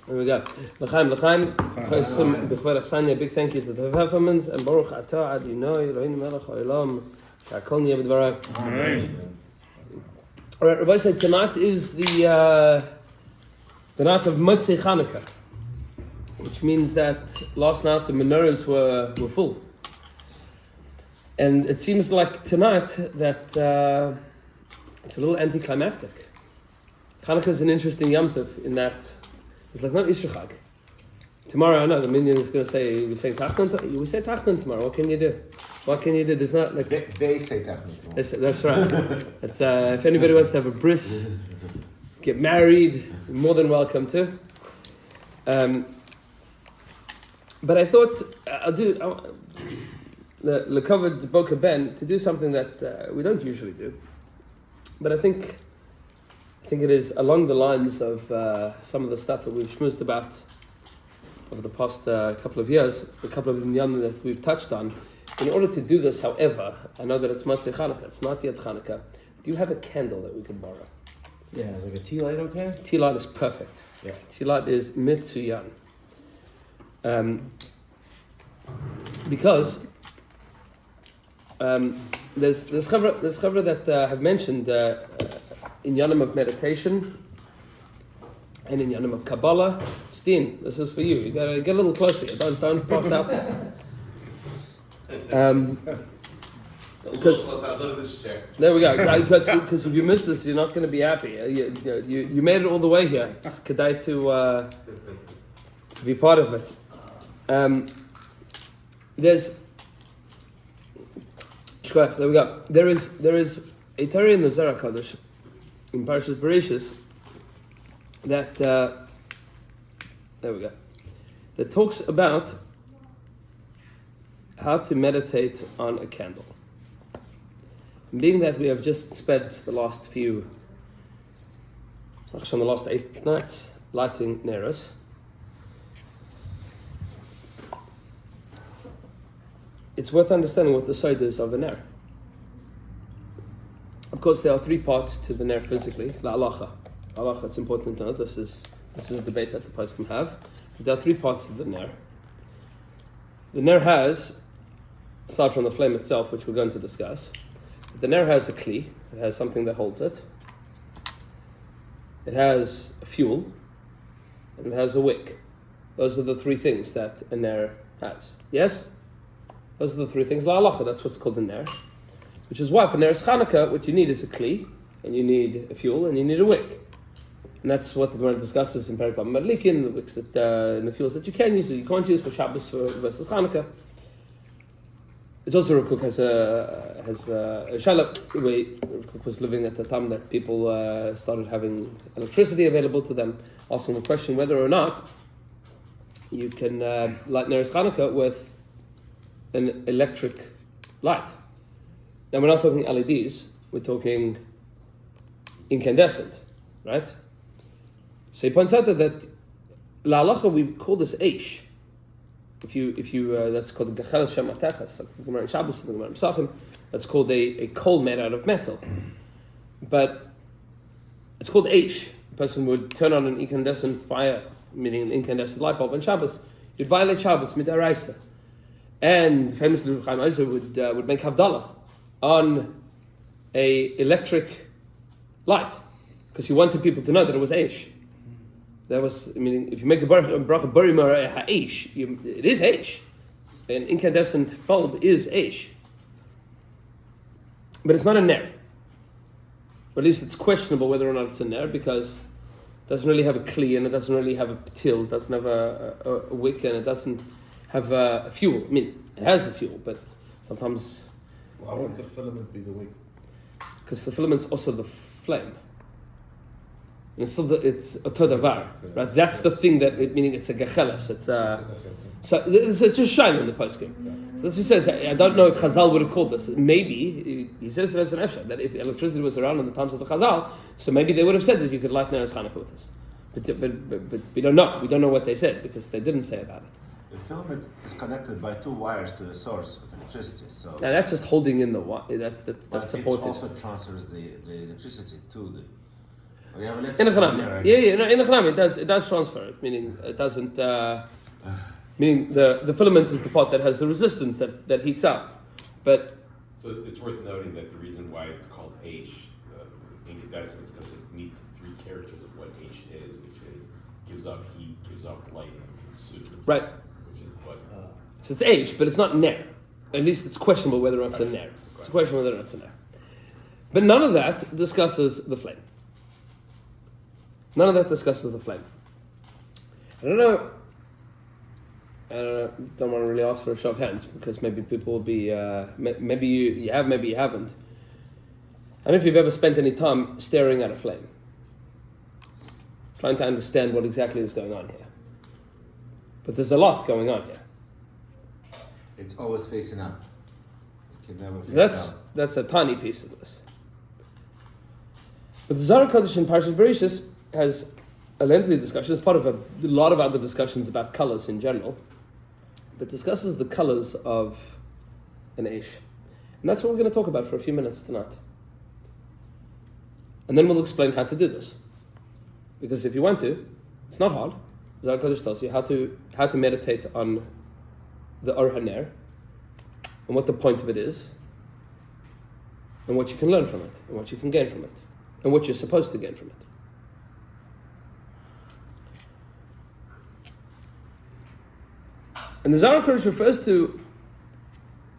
There we go. L'chaim. Big thank you to the Pfeffermans and Baruch Atah Adonai Eloheinu Melech Haolam Sha'akol Niyeh B'dvarav. Amen. All right, Rabbi said tonight is the night of Motzei Chanukah, which means that last night the menorahs were full. And it seems like tonight that it's a little anticlimactic. Chanukah is an interesting Yom Tov in that it's like no Isha Chag. Tomorrow, I know the minion is going to say, we say Tachton tomorrow. What can you do? What can you do? There's not like they say Tachton tomorrow. That's right. It's if anybody wants to have a bris, get married, you're more than welcome to. But I thought I'll do the covered Boca Ben to do something that we don't usually do. But I think it is along the lines of some of the stuff that we've schmoozed about over the past couple of years, a couple of inyanim that we've touched on. In order to do this, however, I know that it's Motzei Chanukah, it's not yet Chanukah. Do you have a candle that we can borrow? Yeah, it's like a tea light, okay? Tea light is perfect. Yeah. Tea light is mitzuyan. Because there's chavra that have mentioned in Yanim of meditation and in Yanim of Kabbalah. Steen, this is for you. You gotta get a little closer. Don't pass out there. Because there we go. Because if you miss this, you're not going to be happy. You made it all the way here. It's kedai to be part of it. There we go. There is a Torah in the Zohar Kodesh in Parashas Bereshis that there we go, that talks about how to meditate on a candle. And being that we have just spent the last 8 nights lighting neros, it's worth understanding what the side is of a ner. Of course, there are 3 parts to the ner physically. La halacha. Halacha, it's important to know. This is a debate that the poskim have. But there are 3 parts to the ner. The ner has, aside from the flame itself, which we're going to discuss, the ner has a kli. It has something that holds it. It has a fuel, and it has a wick. Those are the 3 things that a ner has. Yes? Those are the 3 things. La halacha, that's what's called a ner. Which is why for ner Chanukah, what you need is a kli, and you need a fuel, and you need a wick. And that's what the Gemara discusses in Perek Madlikin, the wicks that, and the fuels that you can use, that you can't use for Shabbos versus Chanukah. It's also Rav Kook has a shalop. Rav Kook was living at the time that people started having electricity available to them, asking the question whether or not you can light ner Chanukah with an electric light. Now we're not talking LEDs, we're talking incandescent, right? So he points out that la halacha we call this eish. If you that's called the Gecheles Shem Atechas, like the Gemara in Shabbos and the Gemara in Pesachim, that's called a coal made out of metal. But it's called eish. A person would turn on an incandescent fire, meaning an incandescent light bulb on Shabbos. You'd violate Shabbos midaraisa. And famously, Chaim Ozer would make havdalah on a electric light because he wanted people to know that it was eish. That was, if you make a bracha barimar ha'eish, it is eish. An incandescent bulb is eish, but it's not a ner. Or at least it's questionable whether or not it's a ner because it doesn't really have a kli and it doesn't really have a patil, it doesn't have a wick and it doesn't have a fuel. It has a fuel, but sometimes. Why would the filament be the wick? Because the filament's also the flame. And it's a todavar, right? That's the thing meaning it's a gecheles. So it's just shine in the poskim. So this he says, I don't know if Chazal would have called this. Maybe he says there's an efshar that if electricity was around in the times of the Chazal, so maybe they would have said that you could light ner Chanukah with this. But we don't know. We don't know what they said because they didn't say about it. The filament is connected by 2 wires to the source of electricity. So now that's just holding in the wire. That's but supported. it also transfers the electricity to the. We have In the electric Chanami. right? Yeah, no, in the Chanami it does transfer it, meaning it doesn't, meaning the filament is the part that has the resistance that heats up. But, So it's worth noting that the reason why it's called H, incandescent, is because it meets the three characters of what H is, which is gives off heat, gives off light, and consumes. right, Which is what. so it's H, but it's not Ner. At least it's questionable whether or not it's a Ner. It's questionable whether or not it's a Ner. But none of that discusses the flame. None of that discusses the flame. I don't know, don't want to really ask for a show of hands because maybe people will be, maybe you have, maybe you haven't. I don't know if you've ever spent any time staring at a flame, trying to understand what exactly is going on here. But there's a lot going on here. It's always facing up. You can never face down. That's a tiny piece of this. But the Zohar Kodesh in Parashat Bereshis has a lengthy discussion. It's part of a lot of other discussions about colors in general, but discusses the colors of an Eish. And that's what we're going to talk about for a few minutes tonight. And then we'll explain how to do this. Because if you want to, it's not hard. Zohar Kodesh tells you how to meditate on the Or HaNer, and what the point of it is, and what you can learn from it, and what you can gain from it, and what you're supposed to gain from it. And the Zohar Kodesh refers to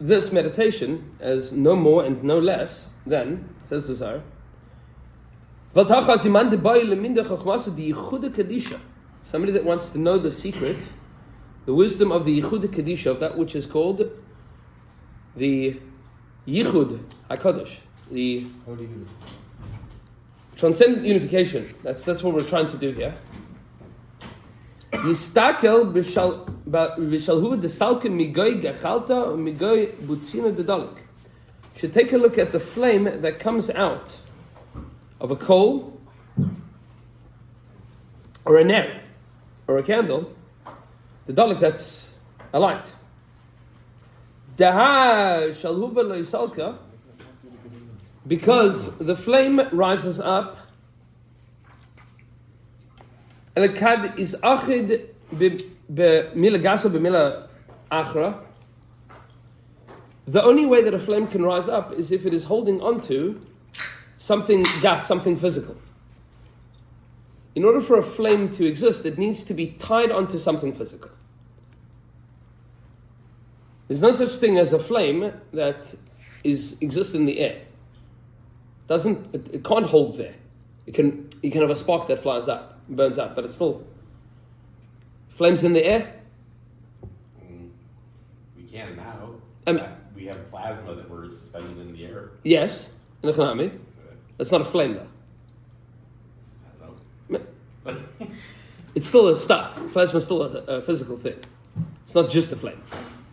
this meditation as no more and no less than, says the Zohar, somebody that wants to know the secret, the wisdom of the Yichud Kedisha, of that which is called the Yichud HaKadosh, the Holy unity. transcendent unification. That's what we're trying to do here. Yistakel b'shalhu desalke migoy gachalta migoy butzina dedalik. Should take a look at the flame that comes out of a coal or a ner or a candle. The dalik, that's a light. Daha shalhuva lo yisalka, because the flame rises up. Elakad is achid b'mila gasa b'mila achra. The only way that a flame can rise up is if it is holding onto something gas, something physical. In order for a flame to exist, it needs to be tied onto something physical. There's no such thing as a flame that exists in the air. It can't hold there. You can have a spark that flies up, burns up, but it's still flames in the air. We can now. Um, We have plasma that we're suspended in the air. Yes, in the Chanami. That's not a flame though. I don't know. It's still a stuff. Plasma is still a physical thing. It's not just a flame,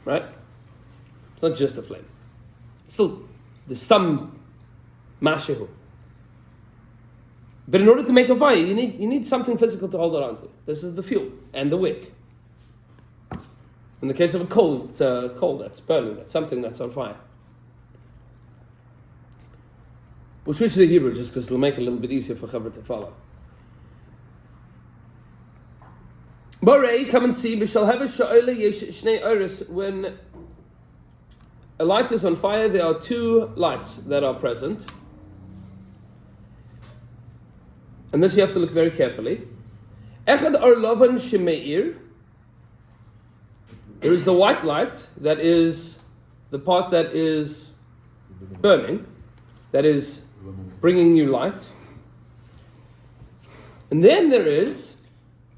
right? It's not just a flame. Still, there's some mashihu. But in order to make a fire, you need something physical to hold it onto. This is the fuel and the wick. In the case of a coal, it's a coal that's burning. That's something that's on fire. We'll switch to the Hebrew just because it'll make it a little bit easier for Chaver to follow. Borei, come and see. When a light is on fire, there are two lights that are present. And this you have to look very carefully. Echad or lovan shemeir. There is the white light, that is the part that is burning, that is bringing you light. And then there is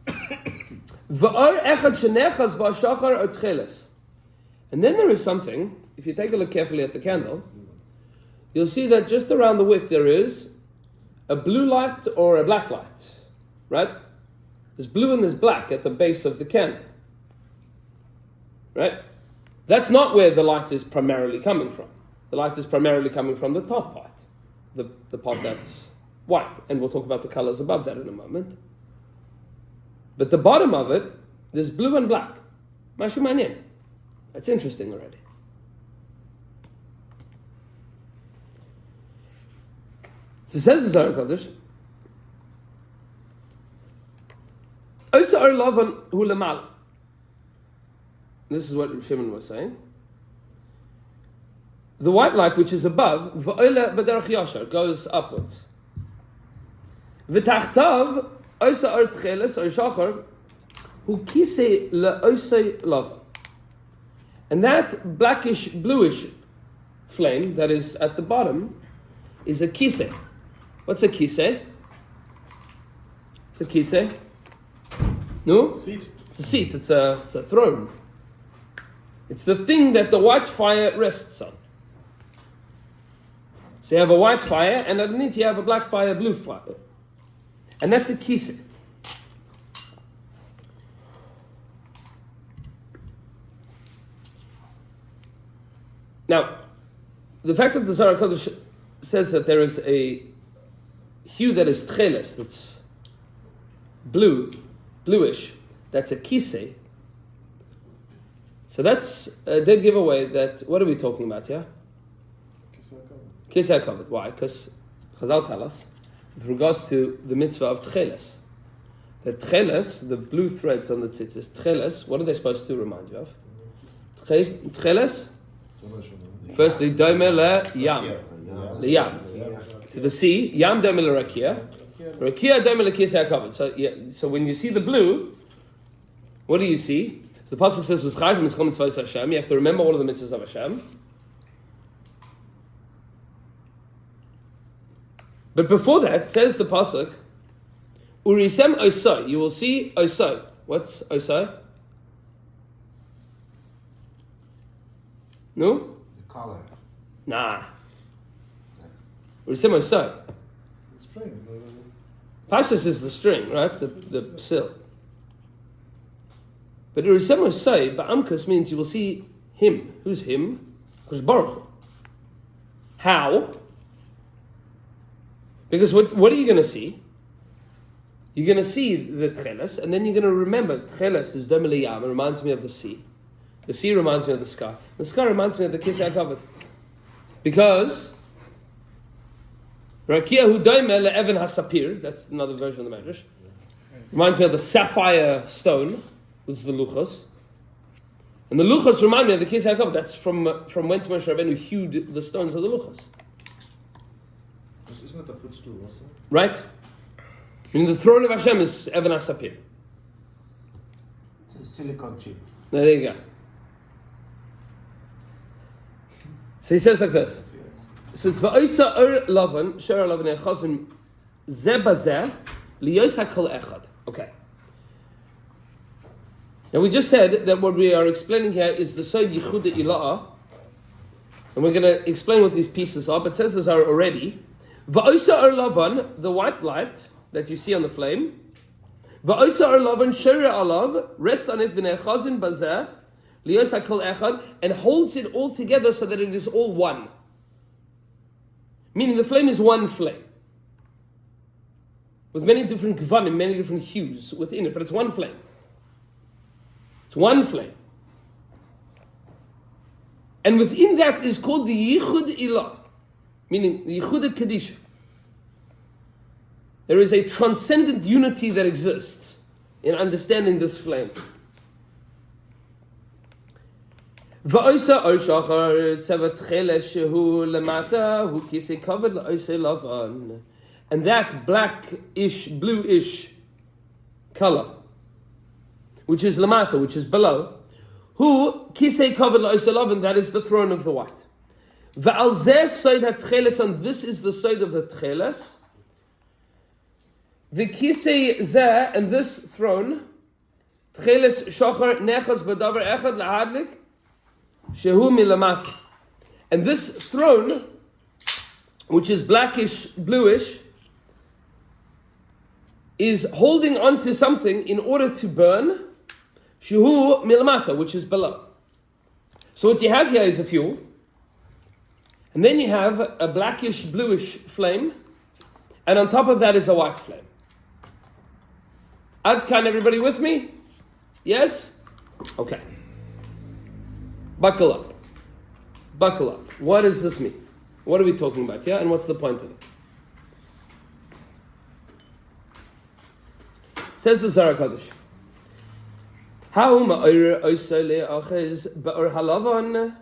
v'or echad shenechas ba'shachar otcheles. And then there is something, if you take a look carefully at the candle, you'll see that just around the wick there is a blue light or a black light, right? There's blue and there's black at the base of the candle, right? That's not where the light is primarily coming from. The light is primarily coming from the top part, the part that's white, and we'll talk about the colors above that in a moment. But the bottom of it, there's blue and black. Mashu manyan. That's interesting already. So says the Zohar Kodesh, Oisa Or Lavan Hu Lamala. This is what Shimon was saying. The white light which is above, V'oile B'derech Yashar, goes upwards. V'tachtav Oisa Or Tcheles Or Shachar Hu Kisei LeOisei Lavan. And that blackish, bluish flame that is at the bottom is a kisei. What's a kisei? It's a kisei. No? Seat. It's a seat. It's a throne. It's the thing that the white fire rests on. So you have a white fire, and underneath you have a black fire, blue fire. And that's a kisei. Now, the fact that the Zohar HaKadosh says that there is a hue that is tcheles, that's bluish, that's a kisei. So that's a dead giveaway that, what are we talking about here? Kisei HaKavod. Why? Because Chazal tell us, with regards to the mitzvah of tcheles, the tcheles, the blue threads on the tzitzis, tcheles, what are they supposed to remind you of? Tcheles? Firstly, Doime le Yam. The Yam. To the sea, Yam Doime le Rakia. Rakia Doime le Kisei HaKavod. So when you see the blue, what do you see? So the Pasuk says, V'schayv mitzvah mitzvahs Hashem. You have to remember all of the mitzvahs of Hashem. But before that, says the Pasuk, Urisem Osai. You will see Osai. What's Osai? No? Color. Nah. That's Urisem Osai. String. Pashas is the string, right? The sill. But Urisem Osai, Ba'amkas means you will see him. Who's him? Because Baruch Hu. How? Because what are you going to see? You're going to see the tcheles, and then you're going to remember tcheles is Dom Yam. It reminds me of the sea. The sea reminds me of the sky. The sky reminds me of the Kisei HaKavod. Because Rakia Hu Doime le'Evan HaSapir, that's another version of the Medrash, reminds me of the sapphire stone, which is the Luchos. And the Luchos remind me of the Kisei HaKavod. That's from whence Moshe Rabbeinu hewed the stones of the Luchos. Isn't it the footstool also? Right? I mean, the throne of Hashem is Evan HaSapir. it's a silicon chip. Now, there you go. So he says like this. He says, "Va'osa or lavan, shara lavan echazim ze bazeh liyosa kol echad." Okay. Now we just said that what we are explaining here is the Sod Yichud Ila'ah, and we're going to explain what these pieces are. But it says those are already. Va'osa or lavan, the white light that you see on the flame. Va'osa or lavan shara alav rests on it v'nechazim bazeh liyosa kol echad, and holds it all together so that it is all one. Meaning the flame is one flame. With many different gvanim, many different hues within it, but it's one flame. It's one flame. And within that is called the Yichud Ilah, meaning the Yichud Kedisha. There is a transcendent unity that exists in understanding this flame. Va'osa or shachar tzevat cheles shehu lemata hu kisei kavod la'osei lavan, and that blackish, bluish color, which is lemata, which is below, hu kisei kavod la'osei lavan, that is the throne of the white. Va'al zeh soid ha'tcheles, and this is the soid of the tcheles. V'kisei zeh, and this throne, tcheles shachar nechaz b'davar echad la'adlik, shehu milamat, and this throne, which is blackish, bluish, is holding on to something in order to burn, shehu milamata, which is below. So what you have here is a fuel, and then you have a blackish, bluish flame, and on top of that is a white flame. Adkan, everybody with me? Yes? Okay. Buckle up. Buckle up. What does this mean? What are we talking about here, and what's the point of it? Says the Zohar HaKadosh. How ma'ir oisele achiz ba'or halavan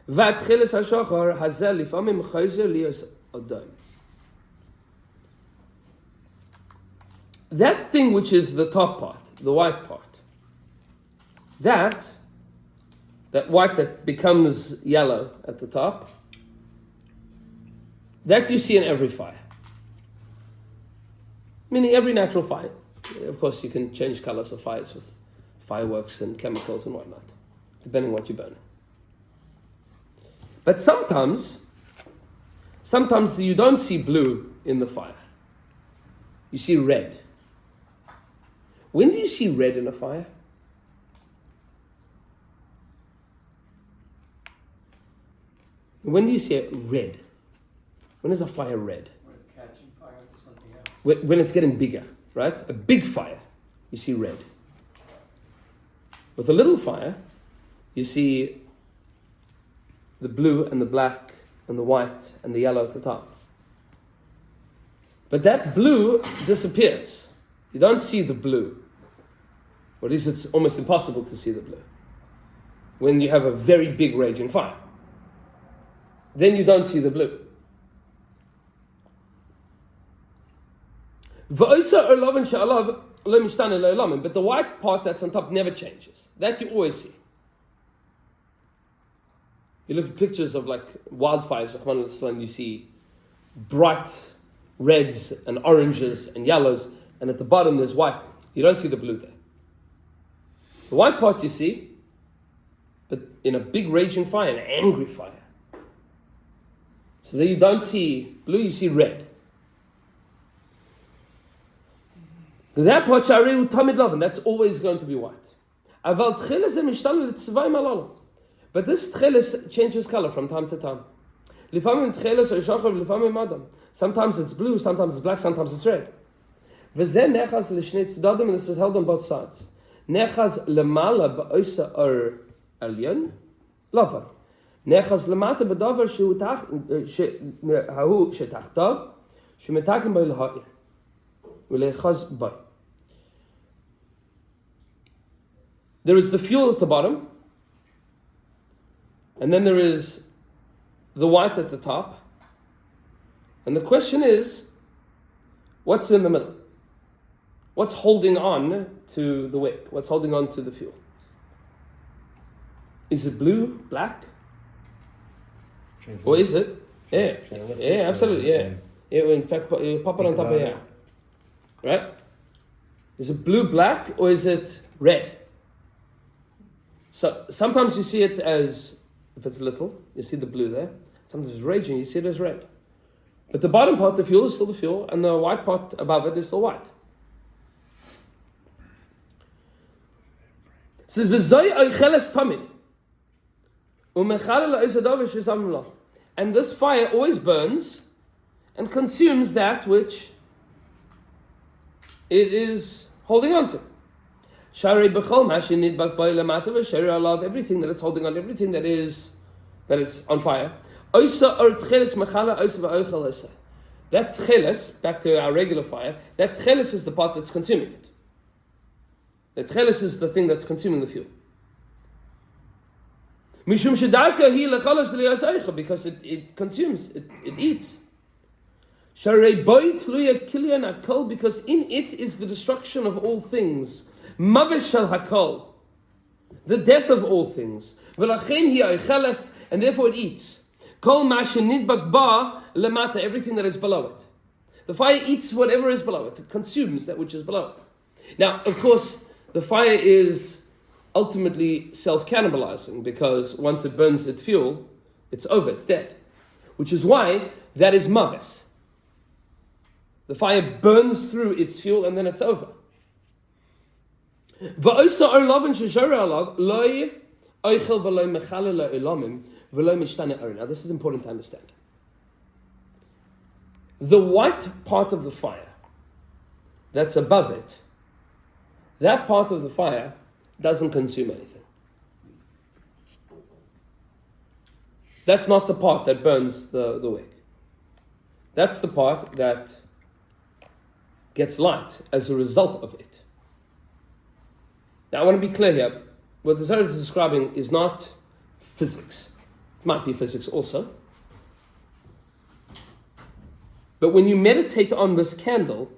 v'atchilis hashachar hazel lifamim chayzer lios odom. That thing which is the top part, the white part, that white that becomes yellow at the top, that you see in every fire. Meaning every natural fire. Of course, you can change colors of fires with fireworks and chemicals and whatnot, depending on what you're burning. But sometimes you don't see blue in the fire. You see red. When do you see red in a fire? When do you see it red? When is a fire red? When it's catching fire with something else. When it's getting bigger, right? A big fire, you see red. With a little fire, you see the blue and the black and the white and the yellow at the top. But that blue disappears. You don't see the blue. Or at least it's almost impossible to see the blue when you have a very big raging fire. Then you don't see the blue. But the white part that's on top never changes. That you always see. You look at pictures of like wildfires, you see bright reds and oranges and yellows, and at the bottom there's white. You don't see the blue there. The white part you see, but in a big raging fire, an angry fire. So there you don't see blue, you see red. That part shari tamid lavan, that's always going to be white. But this tchelis changes color from time to time. Sometimes it's blue, sometimes it's black, sometimes it's red. And this is held on both sides. Nechaz lemala ba'osa or alyon lavan. Nechaz lemata b'davar hahu shetachtav shemetakim by l'ha'ir u'lechaz by. There is the fuel at the bottom, and then there is the white at the top. And the question is, what's in the middle? What's holding on to the wick? What's holding on to the fuel? Is it blue, black? Or is it? Yeah, absolutely, yeah. In fact, you pop it on top of here. Right? Is it blue, black, or is it red? So sometimes you see it as, if it's little, you see the blue there. Sometimes it's raging, you see it as red. But the bottom part, the fuel, is still the fuel, and the white part above it is still white. It says, "V'zoi oicheles tamid, u'mechalel ha'osadover shesam lo." And this fire always burns and consumes that which it is holding on to. Shari b'chol mashin nidbak b'ay lamata v'shari alav, everything that it's holding on, everything that is on fire. Oisa or tcheles mechala oisa v'oichel oisa. That tcheles, back to our regular fire, that tcheles is the part that's consuming it. The tcheles is the thing that's consuming the fuel. Mishum shedarka hi lechalos liyasoicha, because it consumes, it eats. Sharei boy tluya kilyan hakol, because in it is the destruction of all things. Mavish shel hakol, the death of all things. V'lachen hi oicheles, and therefore it eats. Kol ma shenidbak ba lemata, everything that is below it. The fire eats whatever is below it. It consumes that which is below it. Now, of course, the fire is ultimately self-cannibalizing, because once it burns its fuel, it's over, it's dead. Which is why that is mavis. The fire burns through its fuel and then it's over. Now this is important to understand. The white part of the fire that's above it, that part of the fire doesn't consume anything. That's not the part that burns the wick. That's the part that gets light as a result of it. Now I want to be clear here. What the Zohar is describing is not physics. It might be physics also. But when you meditate on this candle,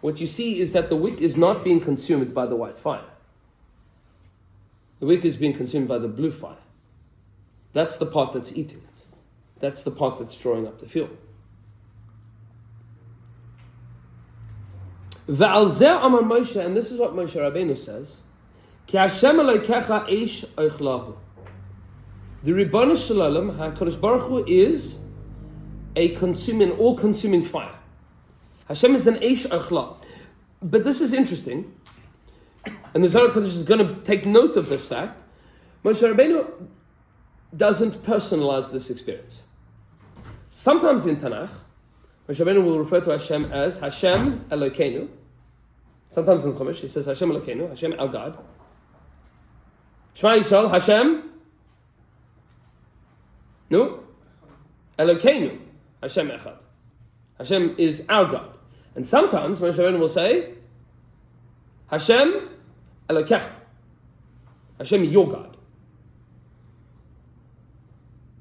what you see is that the wick is not being consumed by the white fire. The wick is being consumed by the blue fire. That's the part that's eating it. That's the part that's drawing up the fuel. V'al zeh amar Moshe, and this is what Moshe Rabbeinu says, Ki Hashem Elokecha eish oichlahu. The Ribbon Shalom, HaKadosh Baruch Hu, is a consuming, all-consuming fire. Hashem is an eish oichlah. But this is interesting, and the Zohar Kodesh is going to take note of this fact. Moshe Rabbeinu doesn't personalize this experience. Sometimes in Tanakh, Moshe Rabbeinu will refer to Hashem as Hashem Elokeinu. Sometimes in Chumash, he says Hashem Elokeinu, Hashem our God. Shema Yisrael, Hashem, no, Elokeinu, Hashem Echad. Hashem is our God. And sometimes Moshe Rabbeinu will say Hashem Elokecha, Hashem your God.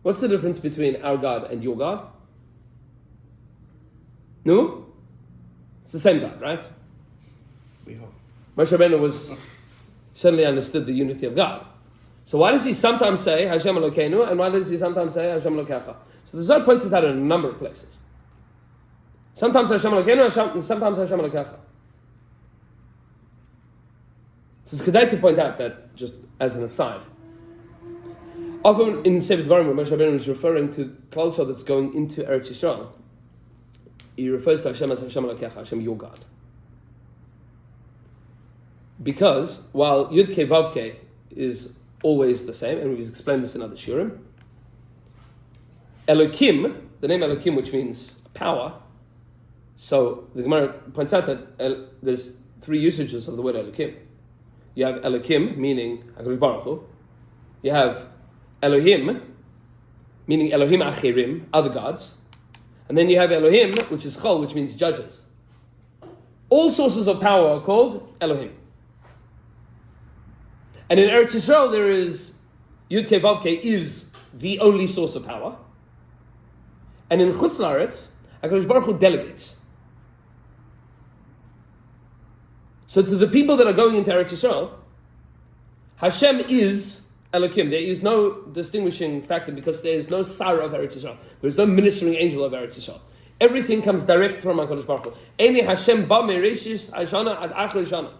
What's the difference between our God and your God? No? It's the same God, right? We hope. Moshe Rabbeinu was certainly understood the unity of God. So why does he sometimes say Hashem Elokeinu, and why does he sometimes say Hashem Elokecha? So the Zohar points this out in a number of places. Sometimes Hashem Elokeinu, and sometimes Hashem Elokecha. So it's kedai to point out that, just as an aside, often in Sefer Dvarim, when Moshe Rabbeinu is referring to Klal Yisrael that's going into Eretz Yisrael, he refers to Hashem as Hashem Elokecha, Hashem your God. Because while Yud Kei Vav Kei is always the same, and we've explained this in other shiurim, Elokim, the name Elokim, which means power, so the Gemara points out that there's three usages of the word Elokim. You have Elokim, meaning HaKadosh Baruch Hu. You have Elohim, meaning Elohim Achirim, other gods. And then you have Elohim, which is Chol, which means judges. All sources of power are called Elohim. And in Eretz Yisrael, there is Yud Kei Vav Kei is the only source of power. And in Chutz La'aretz, HaKadosh Baruch Hu delegates. So to the people that are going into Eretz Yisrael, Hashem is Elokim. There is no distinguishing factor because there is no Sar of Eretz Yisrael. There is no ministering angel of Eretz Yisrael. Everything comes direct from HaKadosh Baruch Hu. Eini Hashem ba mereishis Hashana ad achar Hashana.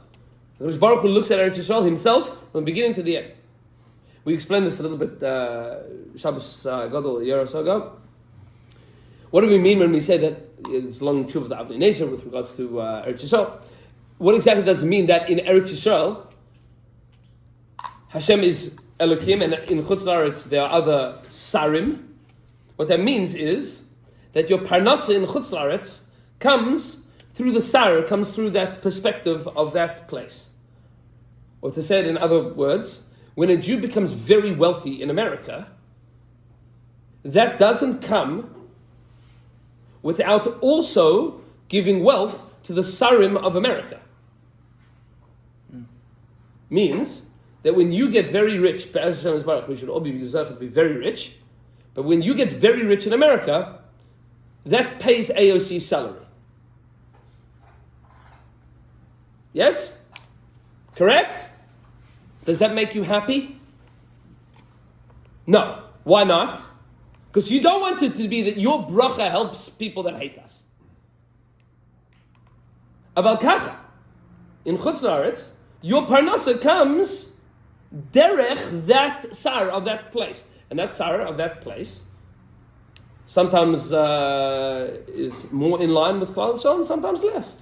HaKadosh Baruch Hu looks at Eretz Yisrael himself from the beginning to the end. We explained this a little bit Shabbos Gadol a year or so ago. What do we mean when we say that it's long tshuva of the Avnei Nezer with regards to Eretz Yisrael? What exactly does it mean that in Eretz Yisrael Hashem is Elokim, and in Chutz La'aretz there are other Sarim? What that means is that your Parnasa in Chutz La'aretz comes through the Sar, comes through that perspective of that place. Or to say it in other words, when a Jew becomes very wealthy in America, that doesn't come without also giving wealth to the Sarim of America. Means that when you get very rich, we should all be deserved to be very rich, but when you get very rich in America, that pays AOC's salary. Yes? Correct? Does that make you happy? No. Why not? Because you don't want it to be that your bracha helps people that hate us. Aval kacha, in Chutz La'aretz, your parnasa comes derech that sar of that place. And that sar of that place sometimes is more in line with Klal Yisrael and sometimes less.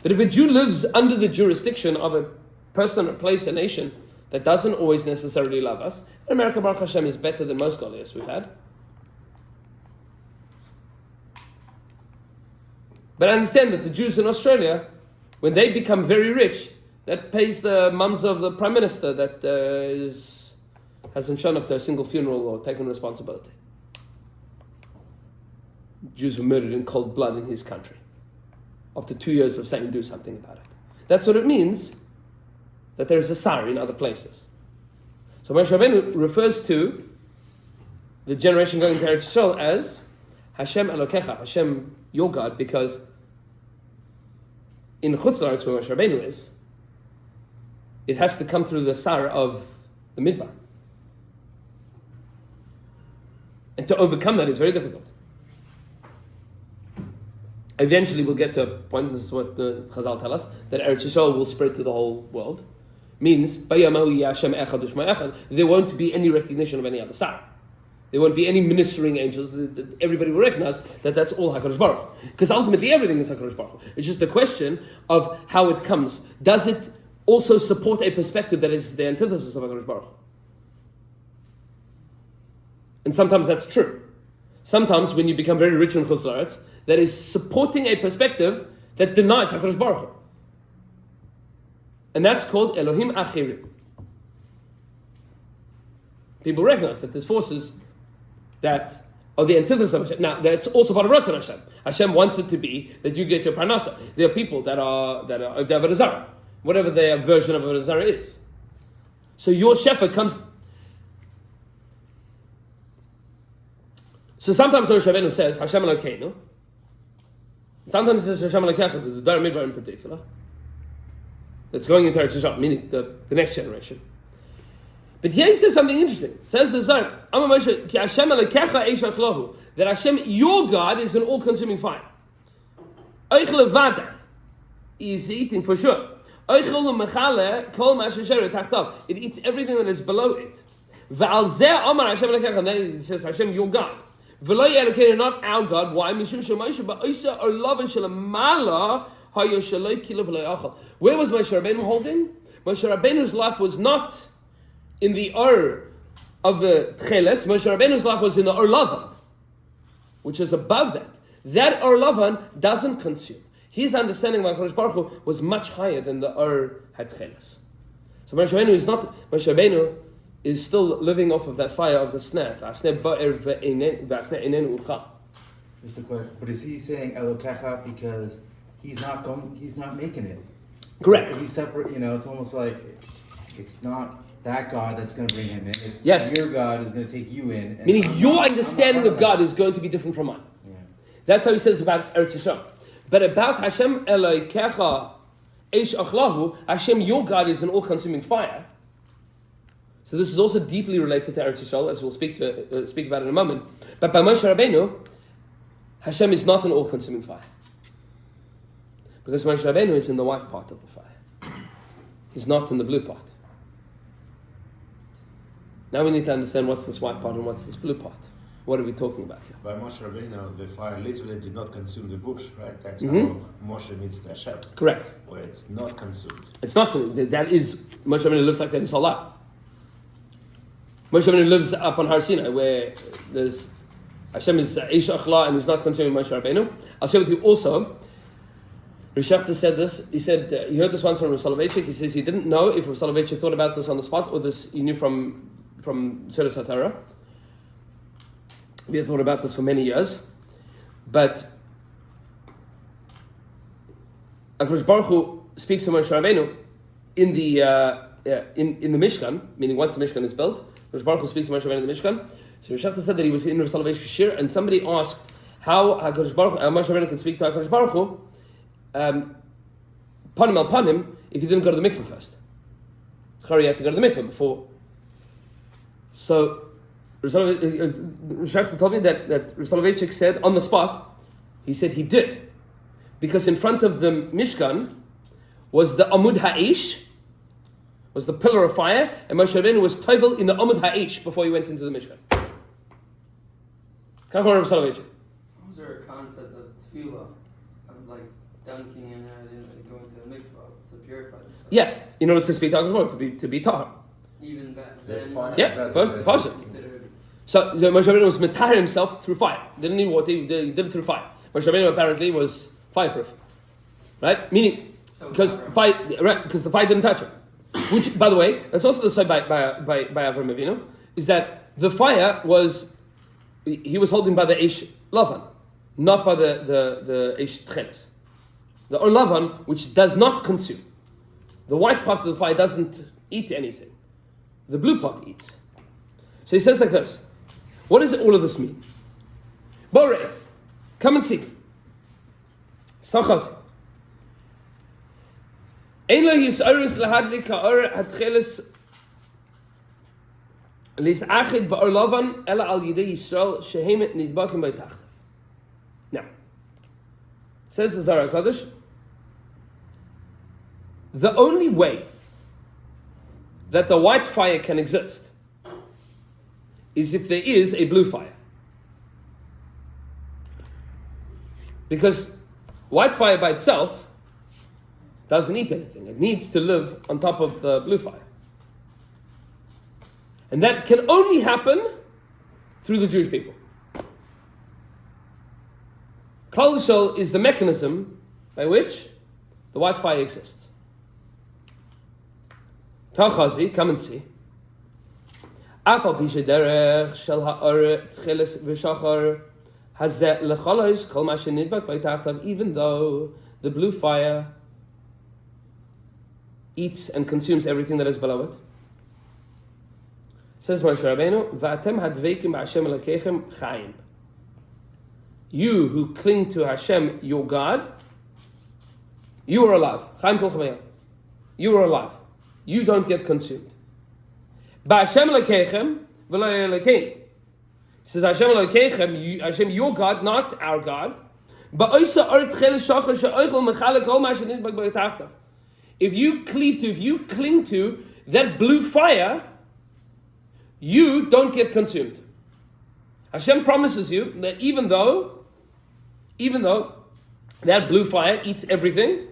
But if a Jew lives under the jurisdiction of a person, a place, a nation that doesn't always necessarily love us, and America, Baruch Hashem, is better than most Goliaths we've had. But I understand that the Jews in Australia, when they become very rich, that pays the mums of the Prime Minister that hasn't shown up to a single funeral or taken responsibility. Jews were murdered in cold blood in his country after 2 years of saying do something about it. that's what it means that there is a sar in other places. So Moshe Rabbeinu refers to the generation going to Eretz Yisrael as Hashem Elokecha, Hashem your God, because in Chutz La'aretz where Moshe Rabbeinu is, it has to come through the sar of the Midbar. And to overcome that is very difficult. Eventually we'll get to a point, this is what the Chazal tell us, that Eretz Yisrael will spread to the whole world. Means, there won't be any recognition of any other sar. There won't be any ministering angels. Everybody will recognize that that's all HaKadosh Baruch Hu. Because ultimately everything is HaKadosh Baruch Hu. It's just a question of how it comes. Does it also support a perspective that is the antithesis of HaKadosh Baruch Hu? And sometimes that's true. Sometimes when you become very rich in Chutz La'aretz, that is supporting a perspective that denies HaKadosh Baruch Hu. And that's called Elohim Achirim. People recognize that there's forces that are the antithesis of Hashem. Now, that's also part of Ratzon Hashem. Hashem wants it to be that you get your parnasa. There are people that are of the Avodah Zarah, whatever their version of Avodah Zarah is. So your shepherd comes. So sometimes Moshe Rabbeinu says Hashem Elokeinu. Sometimes it says Hashem Elokecha, the Dar Midbar in particular. That's going into Eretz Yisrael, meaning the next generation. But here he says something interesting. It says the Zohar, that Hashem, your God, is an all-consuming fire. He's eating for sure. It eats everything that is below it. And then it says Hashem, your God. Not our God. Why? Where was Moshe Rabbeinu holding? Moshe Rabbeinu's life was not in the Ur of the Tcheles. Moshe Rabbeinu's life was in the Ur Lavan, which is above that. That Ur Lavan doesn't consume. His understanding of HaKadosh Baruch Hu was much higher than the Ur had Tcheles. So Moshe Rabbeinu is still living off of that fire of the sneh. Just a question. But is he saying Elokecha because he's not making it? Correct. He's separate, it's almost like it's not that God that's going to bring him in. It's yes. Your God is going to take you in. Meaning your understanding of God is going to be different from mine. Yeah. That's how he says about Eretz Yisrael. But about Hashem Elokecha Eish Achlahu, Hashem your God is an all-consuming fire. So this is also deeply related to Eretz Yisrael, as we'll speak about in a moment. But by Moshe Rabbeinu, Hashem is not an all-consuming fire. Because Moshe Rabbeinu is in the white part of the fire. He's not in the blue part. Now we need to understand what's this white part and what's this blue part. What are we talking about here? By Moshe Rabbeinu, the fire literally did not consume the bush, right? That's how Moshe meets the Hashem. Correct. Where it's not consumed. It's not, that is, Moshe Rabbeinu lives like that his whole life. Moshe Rabbeinu lives up on Har Sinai, where there's Hashem is Eish Achla and he's not consuming Moshe Rabbeinu. I'll share with you also, Rishachta said this, he said, he heard this once from Rav Soloveitchik. He says he didn't know if Rav Soloveitchik thought about this on the spot or this he knew from Seder Satara. We had thought about this for many years. But HaKadosh Baruch Hu speaks to Moshe Rabbeinu in the Mishkan, meaning once the Mishkan is built, HaKadosh Baruch Hu speaks to Moshe Rabbeinu in the Mishkan. So Rishachta said that he was in Rav Soloveitchik's shir, and somebody asked how HaKadosh Baruch Hu, Moshe Rabbeinu can speak to HaKadosh Baruch Hu, panim al panim, if he didn't go to the mikveh first. Chari had to go to the mikveh before. So Rishachta told me that Rav Soloveitchik said on the spot, he said he did. Because in front of the Mishkan was the Amud Ha'ish, was the pillar of fire, and Moshe Rabbeinu was tovel in the Amud Ha'ish before he went into the Mishkan. Kach Rav Soloveitchik. Was there a concept of tefillah, of like dunking and going to the mikvah to purify themselves? Yeah, in order to speak to HaKadosh, to be tahar. Even back There's then, fire. Yeah, That's but the partial. considered So Moshe Rabbeinu was metar himself through fire. Didn't need water, he did it through fire. Moshe Rabbeinu apparently was fireproof, right? Meaning, because the fire didn't touch him. Which, by the way, that's also the side by Avram Avinu, is that the fire he was holding by the Eish Lavan, not by the Eish Tcheles. The Or Lavan, which does not consume. The white part of the fire doesn't eat anything. The blue part eats. So he says like this. What does all of this mean? Bore, come and see. Sachas. Ein lo yis'oris lahadlik ha'or hatcheles lis'achid ba'or lavan ela al yidei Yisrael shehem nidbakim b'tachtav. Now, says the Zohar HaKadosh, the only way that the white fire can exist is if there is a blue fire. Because white fire by itself doesn't eat anything. It needs to live on top of the blue fire. And that can only happen through the Jewish people. Klal Yisrael is the mechanism by which the white fire exists. Tachazi, come and see. Afal pishe derech shel ha'or tcheles v'shachar hazeh lecholos kol ma shenidbak b'tachtav, even though the blue fire eats and consumes everything that is below it. Says Moshe Rabbeinu, v'atem hadveikim b'Hashem Elokechem chayim. You who cling to Hashem, your God, you are alive. Chaim kol chamayim. You are alive. You don't get consumed. B'Hashem Elokechem v'lo Elokeinu. He says Hashem Elokechem, Hashem, your God, not our God. If you cleave to, if you cling to that blue fire, you don't get consumed. Hashem promises you that even though that blue fire eats everything,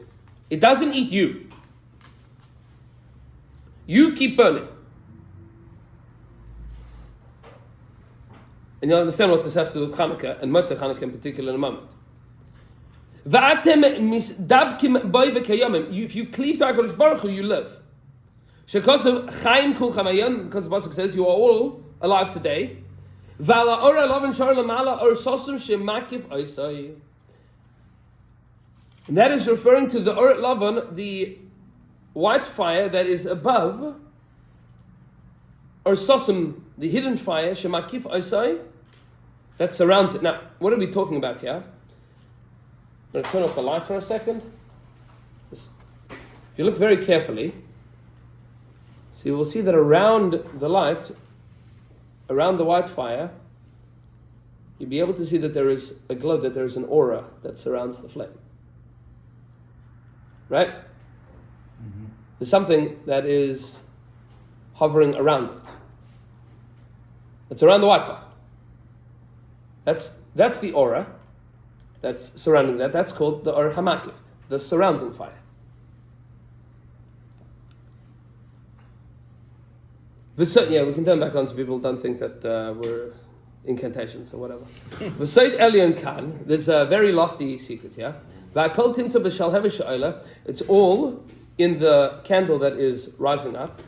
it doesn't eat you. You keep burning. And you'll understand what this has to do with Hanukkah, and Motzei Hanukkah in particular in a moment. If you cleave to HaKadosh Baruch Hu, you live. Because the Pasuk says you are all alive today. And that is referring to the Oret Lavan, the white fire that is above, or Sosim, the hidden fire, Shemakif Oisai, that surrounds it. Now, what are we talking about here? I'm going to turn off the light for a second. If you look very carefully, so you will see that around the light, around the white fire, you'll be able to see that there is a glow, that there is an aura that surrounds the flame. Right? Mm-hmm. There's something that is hovering around it. It's around the white part. That's the aura that's surrounding that. That's called the Or Hamakif, the surrounding fire. Yeah, we can turn back on so people don't think that we're incantations or whatever. V'soid Elyon Kan, there's a very lofty secret here. It's all in the candle that is rising up.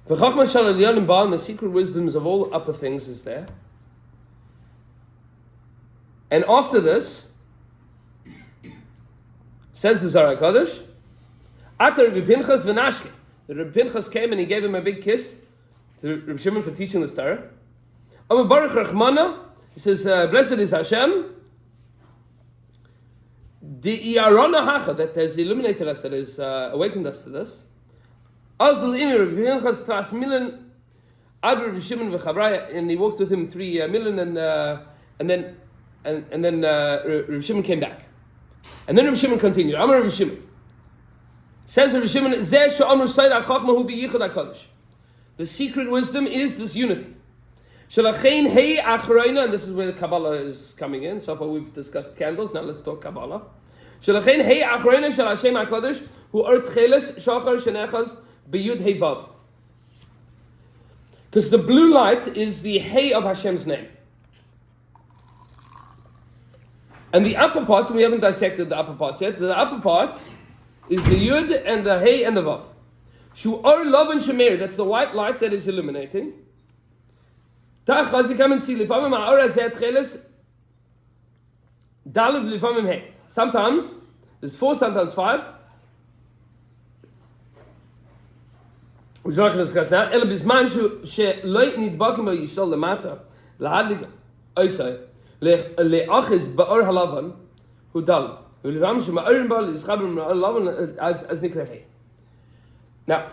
The secret wisdoms of all upper things is there. And after this, says the Zohar HaKadosh, Atar Rabbi Pinchas v'nashke. The Rabbi Pinchas came and he gave him a big kiss to Rabbi Shimon for teaching the Torah. Amar Baruch Rachmana, he says, blessed is Hashem, the Iarona Hacha, that has illuminated us, that has awakened us to this. Azal Imi Rabbi Pinchas Tras Milan, Ad Rabbi Shimon v'Chavraya, and he walked with him 3 Milan, and then Rabbi Shimon came back. And then Rabbi Shimon continued. Amar Rabbi Shimon. Says Rabbi Shimon, the secret wisdom is this unity. And this is where the Kabbalah is coming in. So far we've discussed candles, now let's talk Kabbalah. Because the blue light is the Hey of Hashem's name. And the upper parts, we haven't dissected the upper parts yet, the upper parts is the Yud and the Hey and the Vav. Shu Or Lov and Shemer, that's the white light that is illuminating. Sometimes, there's 4, sometimes 5. which we're not going to discuss now. Ela bizman she'lo nidbakim bo yishol lemata lahadlik oisai le'achiz ba'or halavan hudal v'levam she'ma'orin ba l'yischaber ba'or halavan as nikra hey. Now,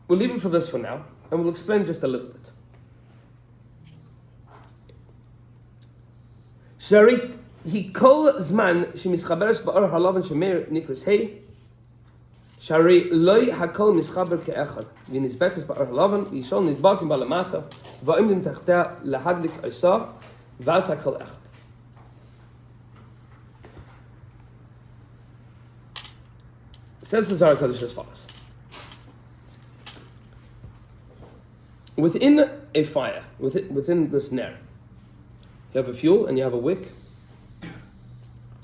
we'll leave it for this for now, and we'll explain just a little bit. Sharit he kol zman shemischaberes ba'or halavan she'meir nikras hey. Shari loy hakol mischaber ke'echad v'nizbekes ba'or halavan v'yishol nidbakim ba'lamata v'oimdim tachta lahadlik oisa v'az hakol echad. Says the Zohar Kodesh as follows. Within a fire, within this ner, you have a fuel and you have a wick,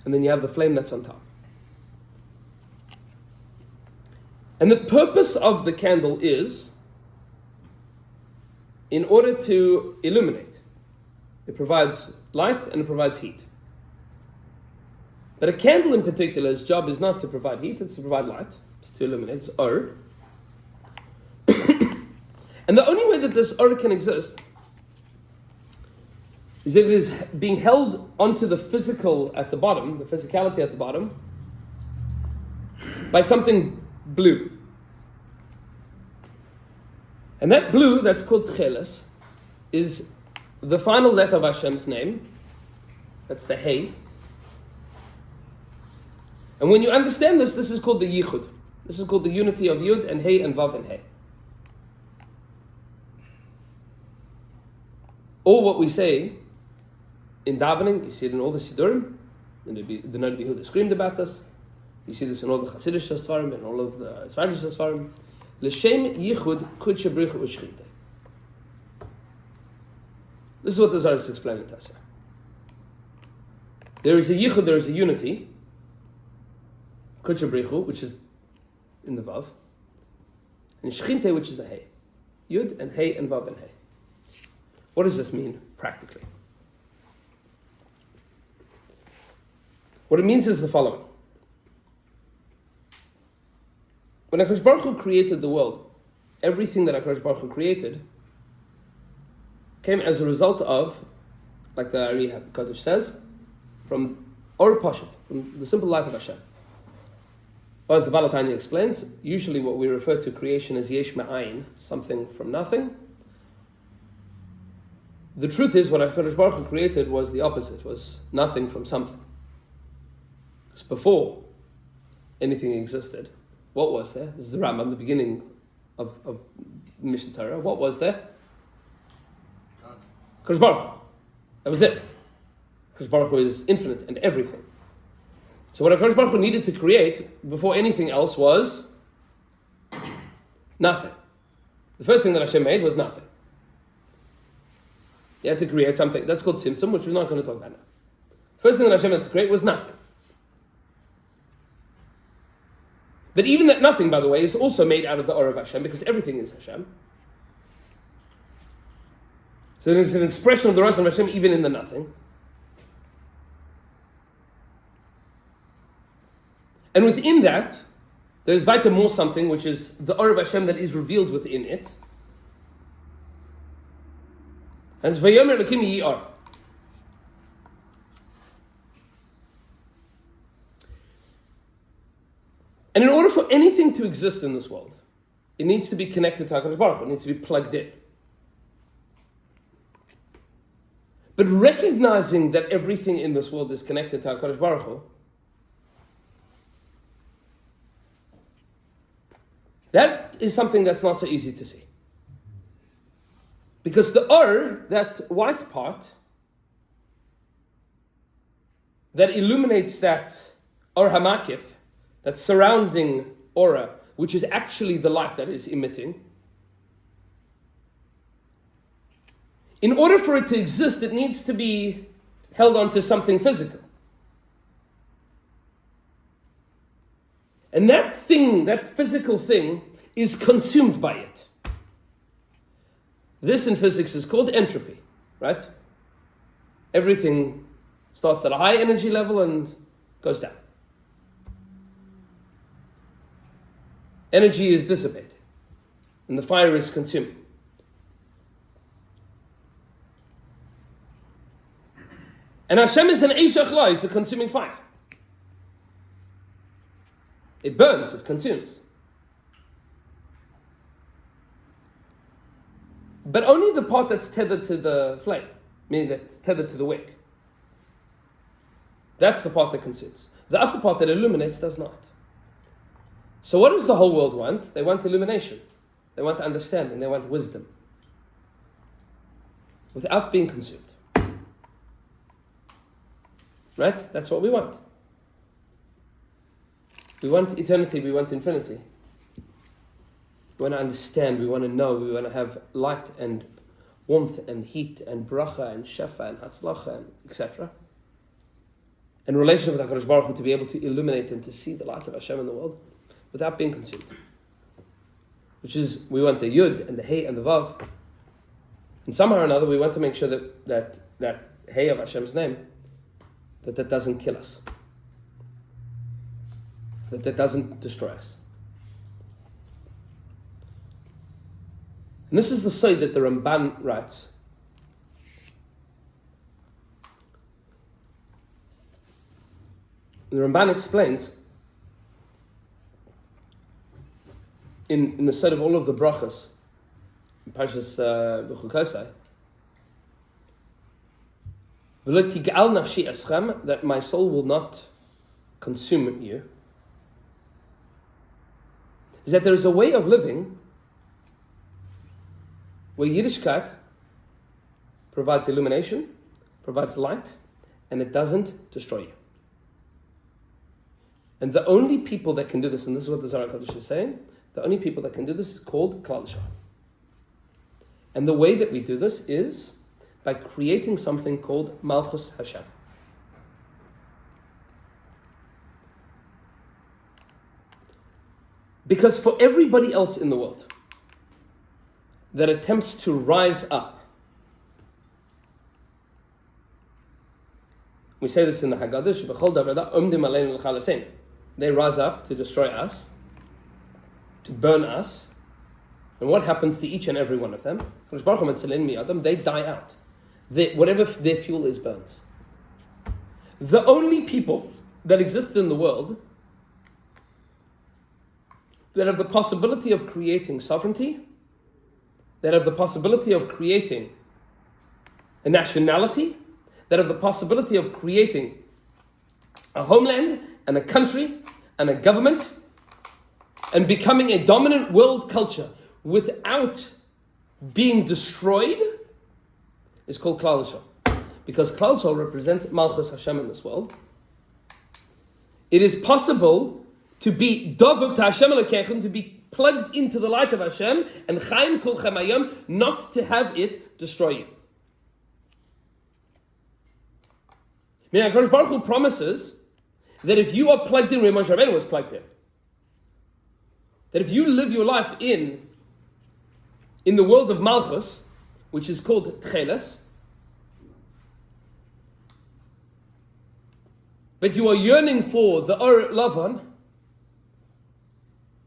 and then you have the flame that's on top. And the purpose of the candle is in order to illuminate. It provides light and it provides heat. But a candle in particular's job is not to provide heat, it's to provide light, it's to illuminate, it's or. And the only way that this or can exist is if it is being held onto the physical at the bottom, the physicality at the bottom, by something blue. And that blue, that's called tcheles, is the final letter of Hashem's name. That's the Hey. And when you understand this, this is called the Yichud. This is called the unity of Yud and Hey and Vav and Hey. Or what we say in davening, you see it in all the Sidurim, and the Noda B'Yehuda screamed about this. You see this in all the Hasidic Svarim and all of the Svardic Svarim. L'shem yichud kudsha bricha u'shchinte. This is what the Zohar is explaining to us. There is a yichud, there is a unity, kudsha bricha, which is in the vav, and shchinte, which is the hey. Yud and hey and vav and hey. What does this mean practically? What it means is the following. When HaKadosh Baruch Hu created the world, everything that HaKadosh Baruch Hu created came as a result of, like the Ari HaKadosh says, from Or Pashut, from the simple light of Hashem. Or as the Baal HaTanya explains, usually what we refer to creation as Yesh Ma'ayin, something from nothing. The truth is, what HaKadosh Baruch Hu created was the opposite, was nothing from something. Because before anything existed, what was there? This is the Rambam, the beginning of Mishnah Torah. What was there? HaKadosh Baruch Hu. That was it. HaKadosh Baruch Hu is infinite and everything. So what HaKadosh Baruch Hu needed to create before anything else was nothing. The first thing that Hashem made was nothing. He had to create something. That's called Tzimtzum, which we're not going to talk about now. First thing that Hashem had to create was nothing. But even that nothing, by the way, is also made out of the Or of Hashem, because everything is Hashem. So there's an expression of the Ratzon of Hashem even in the nothing. And within that, there's weiter more something, which is the Or of Hashem that is revealed within it. And it's Vayomer Elokim Yi Or. And in order for anything to exist in this world, it needs to be connected to HaKadosh Baruch Hu. It needs to be plugged in. But recognizing that everything in this world is connected to HaKadosh Baruch Hu, that is something that's not so easy to see. Because the Or, that white part, that illuminates that Or HaMakif, that surrounding aura, which is actually the light that is emitting, in order for it to exist, it needs to be held onto something physical. And that thing, that physical thing, is consumed by it. This in physics is called entropy, right? Everything starts at a high energy level and goes down. Energy is dissipated. and the fire is consuming. And Hashem is an Eish Achla, is a consuming fire. It burns, it consumes. But only the part that's tethered to the flame, meaning that's tethered to the wick. That's the part that consumes. The upper part that illuminates does not. So what does the whole world want? They want illumination. They want understanding. They want wisdom. Without being consumed. Right? That's what we want. We want eternity. We want infinity. We want to understand. We want to know. We want to have light and warmth and heat and bracha and shefa and hatzlacha and etc. And relationship with HaKadosh Baruch Hu, to be able to illuminate and to see the light of Hashem in the world without being consumed. Which is, we want the Yud and the Hey and the Vav. And somehow or another, we want to make sure that Hey of Hashem's name, that doesn't kill us. That doesn't destroy us. And this is the side that the Ramban writes. The Ramban explains in the side of all of the brachas, in Parshas B'chukosai, V'lo tig'al nafshi eschem, that my soul will not consume you, is that there is a way of living where Yiddishkeit provides illumination, provides light, and it doesn't destroy you. And the only people that can do this, and this is what the Zohar HaKadosh is saying, the only people that can do this is called Klal Yisrael. And the way that we do this is by creating something called Malchus Hashem. Because for everybody else in the world that attempts to rise up, we say this in the Haggadah, B'chol davar omdim aleinu l'chalaseinu. They rise up to destroy us, to burn us. And what happens to each and every one of them? They die out. Whatever their fuel is burns. The only people that exist in the world that have the possibility of creating sovereignty, that have the possibility of creating a nationality, that have the possibility of creating a homeland and a country and a government and becoming a dominant world culture without being destroyed is called Klal Yisrael. Because Klal Yisrael represents Malchus Hashem in this world. It is possible to be Dovuk to Hashem Elokeichem, to be plugged into the light of Hashem, and Chaim Kulchem Hayom, not to have it destroy you. Meaning, HaKadosh Baruch Hu promises that if you are plugged in where Moshe Rabbeinu was plugged in, that if you live your life in the world of Malchus, which is called Tcheles, but you are yearning for the Or Lavan,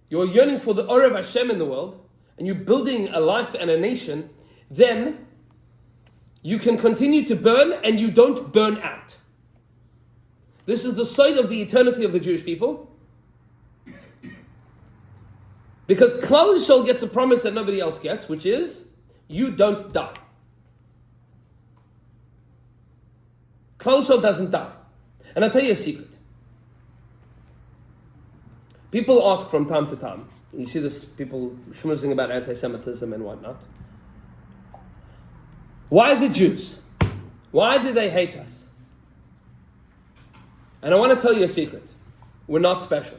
you are yearning for the Or of Hashem in the world, and you're building a life and a nation, then you can continue to burn and you don't burn out. This is the side of the eternity of the Jewish people. Because Klal Yisrael gets a promise that nobody else gets, which is, you don't die. Klal Yisrael doesn't die. And I'll tell you a secret. People ask from time to time, you see this, people schmoozing about anti-Semitism and whatnot. Why the Jews? Why do they hate us? And I want to tell you a secret. We're not special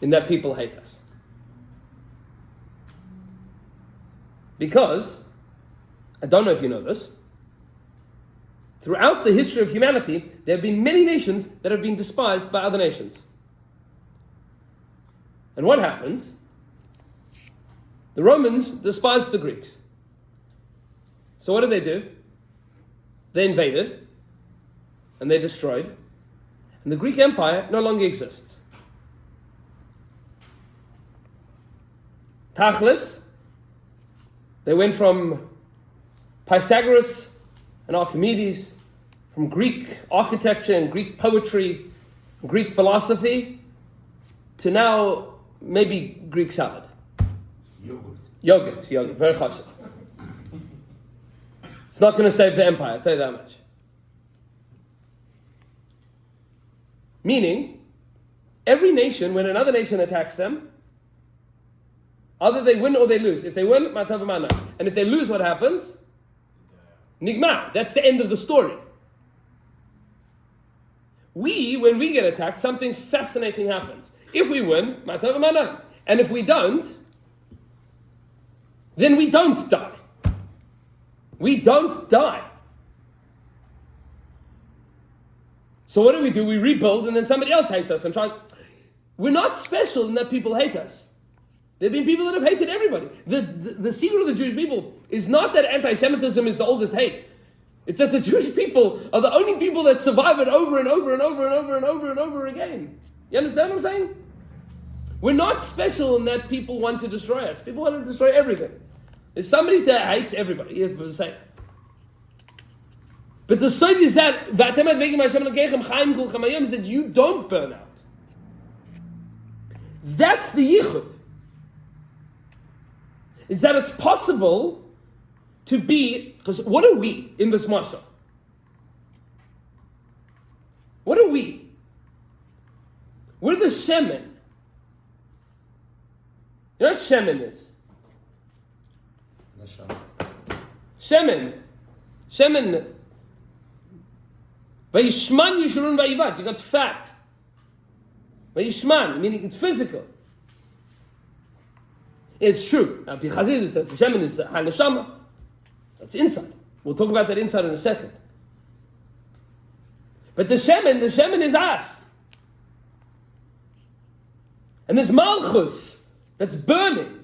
in that people hate us. Because, I don't know if you know this, throughout the history of humanity, there have been many nations that have been despised by other nations. And what happens? The Romans despised the Greeks. So what did? They invaded, and they destroyed, and the Greek Empire no longer exists. Tachlis, they went from Pythagoras and Archimedes, from Greek architecture and Greek poetry, Greek philosophy, to now maybe Greek salad. Yogurt. Yogurt, very chashuv. It's not going to save the empire, I'll tell you that much. Meaning, every nation, when another nation attacks them, either they win or they lose. If they win, matav mana. And if they lose, what happens? Nigma. That's the end of the story. When we get attacked, something fascinating happens. If we win, matav mana. And if we don't, then we don't die. We don't die. So what do? We rebuild, and then somebody else hates us and try. We're not special in that people hate us. There have been people that have hated everybody. The secret of the Jewish people is not that anti-Semitism is the oldest hate. It's that the Jewish people are the only people that survive it over and over and over and over and over and over again. You understand what I'm saying? We're not special in that people want to destroy us. People want to destroy everything. There's somebody that hates everybody. You have to say. But the side is that is that you don't burn out. That's the yichud. Is that it's possible to be, because what are we in this mashal? What are we? We're the shemen. You know what shemen is? Shemen. Shemen. Vayishman yishurun vayivat. You got fat. Vayishman, meaning it's physical. It's true. Now, Pichazid is that the shemen is haneshama. That's inside. We'll talk about that inside in a second. But the shemen is us. And there's malchus that's burning.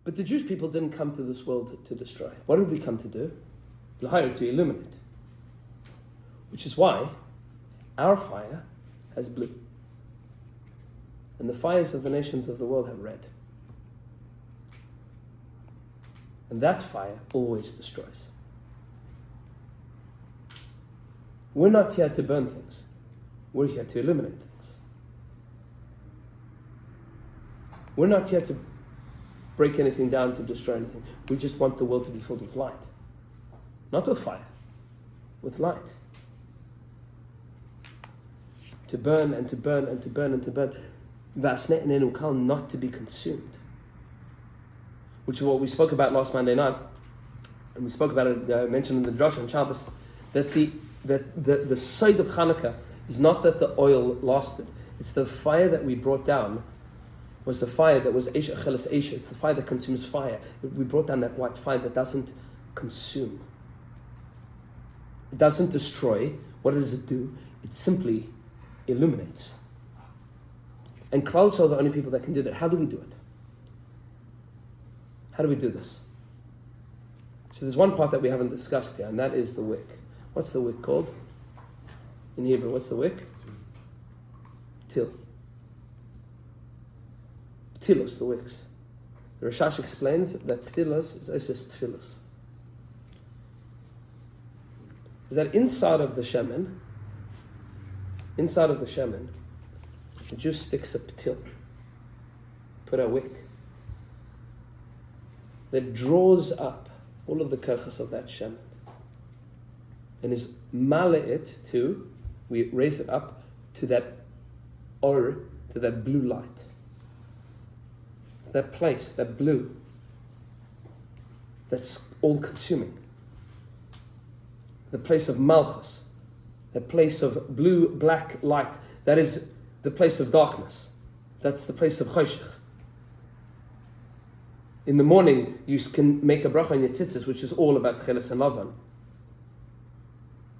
But the Jewish people didn't come to this world to destroy. What did we come to do? To illuminate. Which is why our fire has blue. And the fires of the nations of the world have red. And that fire always destroys. We're not here to burn things. We're here to illuminate things. We're not here to break anything down, to destroy anything. We just want the world to be filled with light. Not with fire, with light. To burn and to burn and to burn and to burn. Not to be consumed. Which is what we spoke about last Monday night. And we spoke about it, mentioned in the Drasha on Shabbos, that the side of Hanukkah is not that the oil lasted. It's the fire that we brought down was the fire that was Eish Acheles Eish. It's the fire that consumes fire. We brought down that white fire that doesn't consume. It doesn't destroy. What does it do? It simply illuminates. And clouds are the only people that can do that. How do we do it? How do we do this? So there's one part that we haven't discussed here, and that is the wick. What's the wick called? In Hebrew, what's the wick? Til. Ptilos, the wicks. The Rashash explains that ptilos is also tfilos. Is that inside of the shemen, the Jew sticks a ptil, put a wick, that draws up all of the kerchas of that shemen, and is male it to, we raise it up to that or, to that blue light. That place, that blue, that's all-consuming. The place of Malchus, that place of blue, black light, that is the place of darkness. That's the place of Choshech. In the morning, you can make a bracha on your tzitzis, which is all about Cheles and Lavan,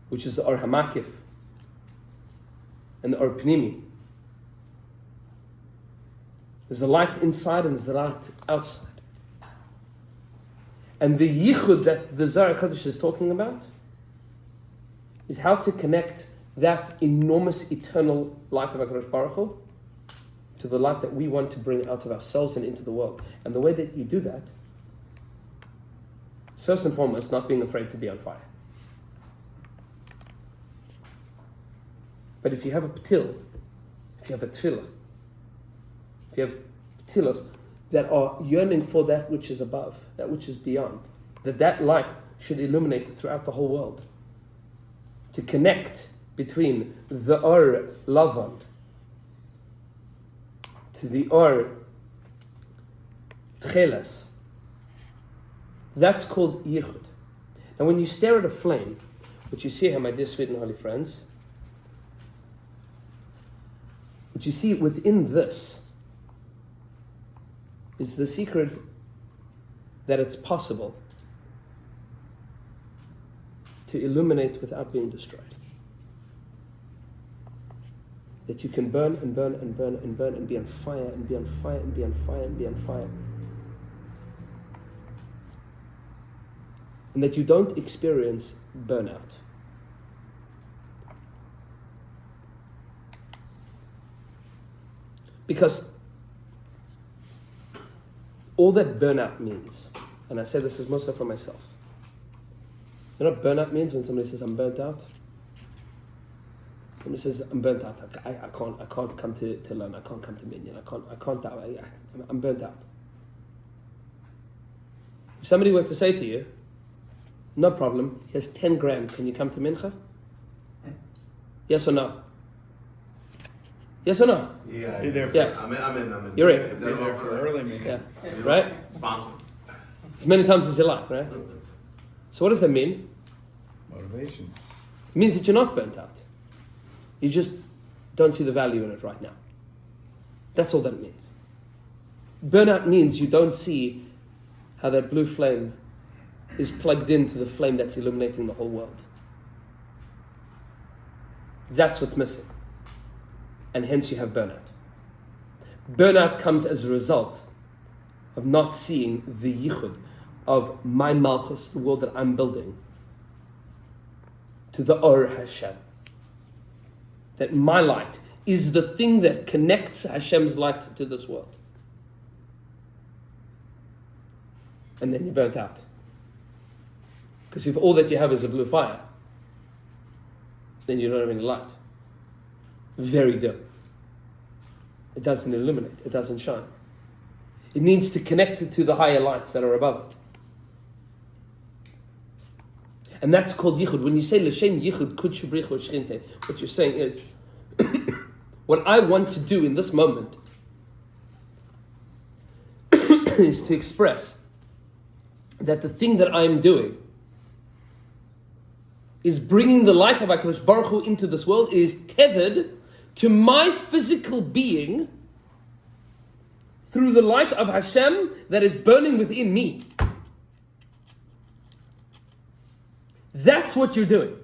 which is the Or HaMakif and the Or Pnimi. There's a light inside and there's a light outside. And the yichud that the Zohar HaKadosh is talking about is how to connect that enormous eternal light of HaKadosh Baruch Hu to the light that we want to bring out of ourselves and into the world. And the way that you do that, first and foremost, not being afraid to be on fire. But if you have a ptil, if you have a tefillah, if you have tefillahs that are yearning for that which is above, that which is beyond, that light should illuminate throughout the whole world, to connect between the Or Lavan to the Or Tcheles. That's called Yichud. Now when you stare at a flame, what you see here, my dear sweet and holy friends, what you see within this is the secret that it's possible to illuminate without being destroyed. That you can burn and burn and burn and burn and be on fire and be on fire and be on fire and be on fire. And that you don't experience burnout. Because all that burnout means, and I say this is mostly for myself. You know what burnout means when somebody says, I'm burnt out? Somebody says, I'm burnt out. I can't come to learn. I can't come to Minyan. I'm burnt out. If somebody were to say to you, no problem, here's 10 grand, can you come to Mincha? Yes or no? Yes or no? Yeah. Be there for, Yes. I'm in. You're in. If be they're there offer for it, early meeting. Yeah. Yeah. Right? Sponsor. As many times as you like, right? So what does that mean? Motivations. It means that you're not burnt out. You just don't see the value in it right now. That's all that it means. Burnout means you don't see how that blue flame is plugged into the flame that's illuminating the whole world. That's what's missing. And hence you have burnout. Burnout comes as a result of not seeing the yichud of my malchus, the world that I'm building, to the Or Hashem. That my light is the thing that connects Hashem's light to this world. And then you're burnt out. Because if all that you have is a blue fire, then you don't have any light. Very dim. It doesn't illuminate, it doesn't shine. It needs to connect it to the higher lights that are above it. And that's called yichud. When you say l'shem yichud kudshu brichu shchinte, what you're saying is, what I want to do in this moment is to express that the thing that I'm doing is bringing the light of HaKadosh Baruch Hu into this world, is tethered to my physical being through the light of Hashem that is burning within me. That's what you're doing.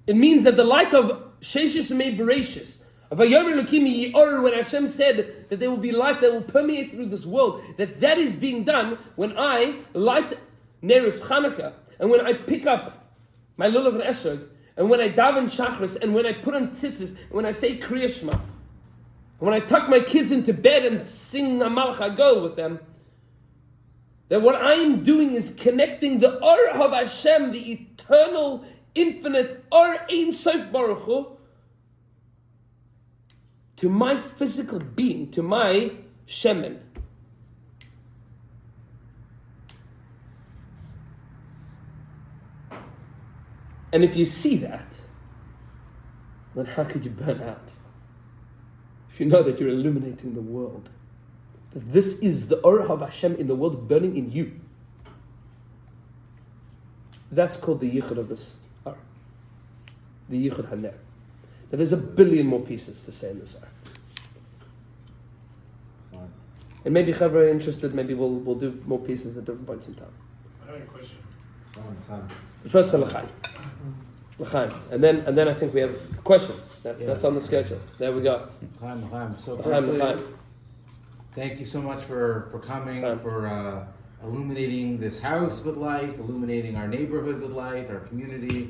It means that the light of Sheshis Mei Bereshis, of Vayomer Elokim Yi'or, when Hashem said that there will be light that will permeate through this world, that is being done when I light Neris Chanukah, and when I pick up my lulav and esrog, and when I daven shachris, and when I put on tzitzis, and when I say Kriya Shema, and when I tuck my kids into bed and sing Amalch Hagol with them, that what I'm doing is connecting the Or of Hashem, the eternal, infinite Or Ein Sof Baruch Hu, to my physical being, to my shemen. And if you see that, then how could you burn out? If you know that you're illuminating the world, that this is the Or of Hashem in the world burning in you. That's called the yichud of this Or. The yichud haner. Now there's a billion more pieces to say in this Or. And maybe if you're interested, maybe we'll do more pieces at different points in time. I have a question. First, L'chaim. L'chaim. And then I think we have questions. That's on the schedule. There we go. Chaim. So L'chaim, firstly, L'chaim. thank you so much for coming, Chaim. for illuminating this house with light, illuminating our neighborhood with light, our community.